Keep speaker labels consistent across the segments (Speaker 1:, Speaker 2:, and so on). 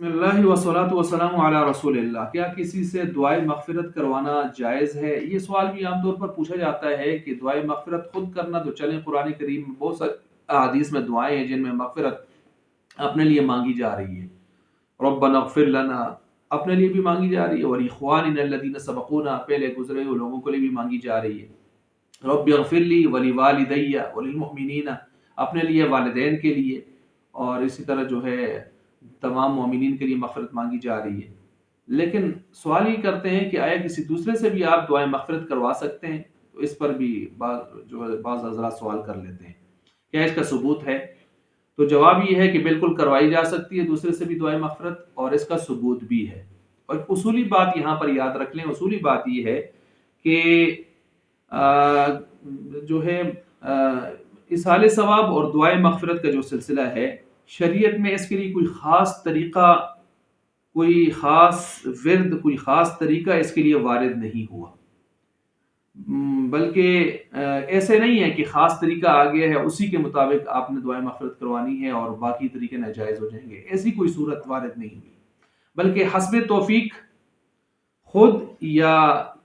Speaker 1: بسم اللہ وصلاۃ وسلام علی رسول اللہ۔ کیا کسی سے دعائے مغفرت کروانا جائز ہے؟ یہ سوال بھی عام طور پر پوچھا جاتا ہے کہ دعائے مغفرت خود کرنا تو چلیں، قرآن کریم میں بہت سارے احادیث میں دعائیں ہیں جن میں مغفرت اپنے لیے مانگی جا رہی ہے۔ ربنا اغفر لنا اپنے لیے بھی مانگی جا رہی ہے، ولاخواننا الذین سبقونا پہلے گزرے ہوئے لوگوں کے لیے بھی مانگی جا رہی ہے۔ رب اغفر لی ولوالدی وللمؤمنین اپنے لیے، والدین کے لیے، اور اسی طرح جو ہے تمام مومنین کے لیے مغفرت مانگی جا رہی ہے۔ لیکن سوال یہ کرتے ہیں کہ آیا کسی دوسرے سے بھی آپ دعائیں مغفرت کروا سکتے ہیں؟ تو اس پر بھی بعض حضرات سوال کر لیتے ہیں، کیا اس کا ثبوت ہے؟ تو جواب یہ ہے کہ بالکل کروائی جا سکتی ہے دوسرے سے بھی دعائیں مغفرت، اور اس کا ثبوت بھی ہے۔ اور اصولی بات یہاں پر یاد رکھ لیں، اصولی بات یہ ہے کہ جو ہے ایصال ثواب اور دعائیں مغفرت کا جو سلسلہ ہے، شریعت میں اس کے لیے کوئی خاص طریقہ، کوئی خاص ورد، کوئی خاص طریقہ اس کے لیے وارد نہیں ہوا، بلکہ ایسے نہیں ہے کہ خاص طریقہ آ گیا ہے اسی کے مطابق آپ نے دعائیں مغفرت کروانی ہے اور باقی طریقے ناجائز ہو جائیں گے، ایسی کوئی صورت وارد نہیں ہوئی، بلکہ حسب توفیق خود یا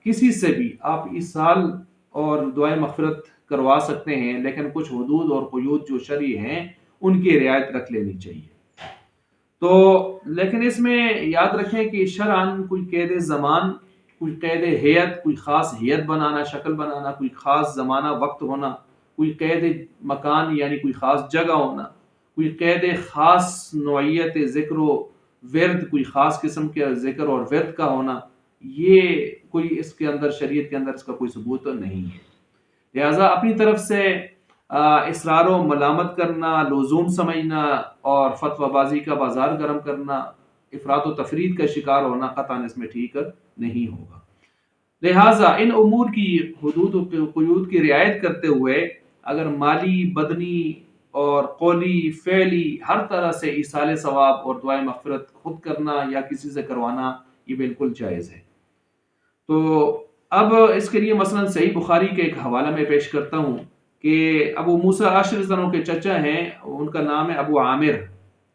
Speaker 1: کسی سے بھی آپ ایصال اور دعائیں مغفرت کروا سکتے ہیں، لیکن کچھ حدود اور قیود جو شرعی ہیں ان کی رعایت رکھ لینی چاہیے۔ تو لیکن اس میں یاد رکھیں کہ شرعاً کوئی قید زمان، کوئی قید ہیئت، کوئی خاص ہیئت بنانا، شکل بنانا، کوئی خاص زمانہ وقت ہونا، کوئی قید مکان یعنی کوئی خاص جگہ ہونا، کوئی قید خاص نوعیت ذکر و ورد، کوئی خاص قسم کے ذکر اور ورد کا ہونا، یہ کوئی اس کے اندر، شریعت کے اندر اس کا کوئی ثبوت نہیں ہے۔ لہٰذا اپنی طرف سے اصرار و ملامت کرنا، لزوم سمجھنا اور فتویٰ بازی کا بازار گرم کرنا، افراط و تفرید کا شکار ہونا قطعاً اس میں ٹھیک نہیں ہوگا۔ لہٰذا ان امور کی حدود و قیود کی رعایت کرتے ہوئے اگر مالی، بدنی اور قولی، فعلی ہر طرح سے ایصال ثواب اور دعائیں مغفرت خود کرنا یا کسی سے کروانا، یہ بالکل جائز ہے۔ تو اب اس کے لیے مثلا صحیح بخاری کے ایک حوالہ میں پیش کرتا ہوں کہ ابو موسیٰ اشعری رضی اللہ عنہ کے چچا ہیں، ان کا نام ہے ابو عامر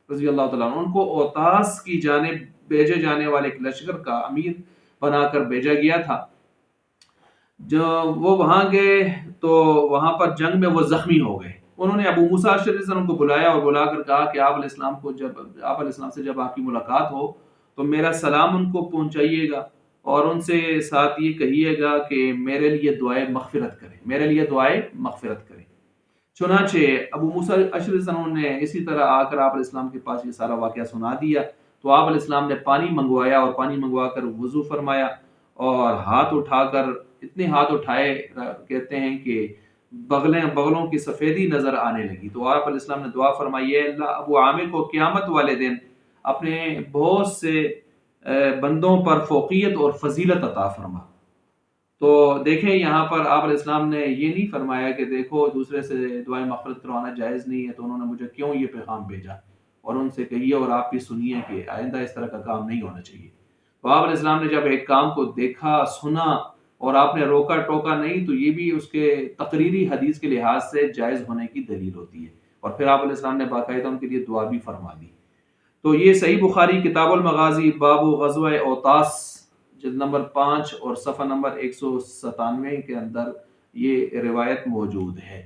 Speaker 1: رضی اللہ تعالیٰ عنہ، ان کو اوطاس کی جانب بھیجے جانے والے ایک لشکر کا امیر بنا کر بھیجا گیا تھا۔ جو وہ وہاں گئے تو وہاں پر جنگ میں وہ زخمی ہو گئے۔ انہوں نے ابو موسیٰ اشعری رضی اللہ عنہ کو بلایا اور بلا کر کہا کہ آپ علیہ السلام سے جب آپ کی ملاقات ہو تو میرا سلام ان کو پہنچائیے گا، اور ان سے ساتھ یہ کہیے گا کہ میرے لیے دعائیں مغفرت کریں، میرے لیے دعائیں مغفرت کریں۔ چنانچہ ابو موسیٰ اشعری رضی اللہ عنہ نے اسی طرح آ کر آپ علیہ السلام کے پاس یہ سارا واقعہ سنا دیا، تو آپ علیہ السلام نے پانی منگوایا اور پانی منگوا کر وضو فرمایا اور ہاتھ اٹھا کر، اتنے ہاتھ اٹھائے کہتے ہیں کہ بغلوں کی سفیدی نظر آنے لگی، تو آپ علیہ السلام نے دعا فرمائی، اے اللہ ابو عامر کو قیامت والے دن اپنے بہت سے بندوں پر فوقیت اور فضیلت عطا فرما۔ تو دیکھیں یہاں پر آپ علیہ السلام نے یہ نہیں فرمایا کہ دیکھو دوسرے سے دعائیں مغفرت کروانا جائز نہیں ہے تو انہوں نے مجھے کیوں یہ پیغام بھیجا، اور ان سے کہیے اور آپ بھی سنیے کہ آئندہ اس طرح کا کام نہیں ہونا چاہیے۔ تو آپ علیہ السلام نے جب ایک کام کو دیکھا، سنا اور آپ نے روکا ٹوکا نہیں، تو یہ بھی اس کے تقریری حدیث کے لحاظ سے جائز ہونے کی دلیل ہوتی ہے، اور پھر آپ علیہ السلام نے باقاعدہ ان کے لیے دعا بھی فرما دی۔ تو یہ صحیح بخاری کتاب المغازی باب غزوہ اوطاس جلد نمبر 5 اور صفحہ نمبر 197 کے اندر یہ روایت موجود ہے۔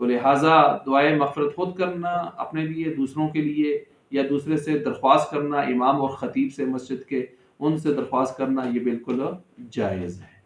Speaker 1: تو لہٰذا دعائیں مغفرت خود کرنا اپنے لیے، دوسروں کے لیے، یا دوسرے سے درخواست کرنا، امام اور خطیب سے مسجد کے، ان سے درخواست کرنا، یہ بالکل جائز ہے۔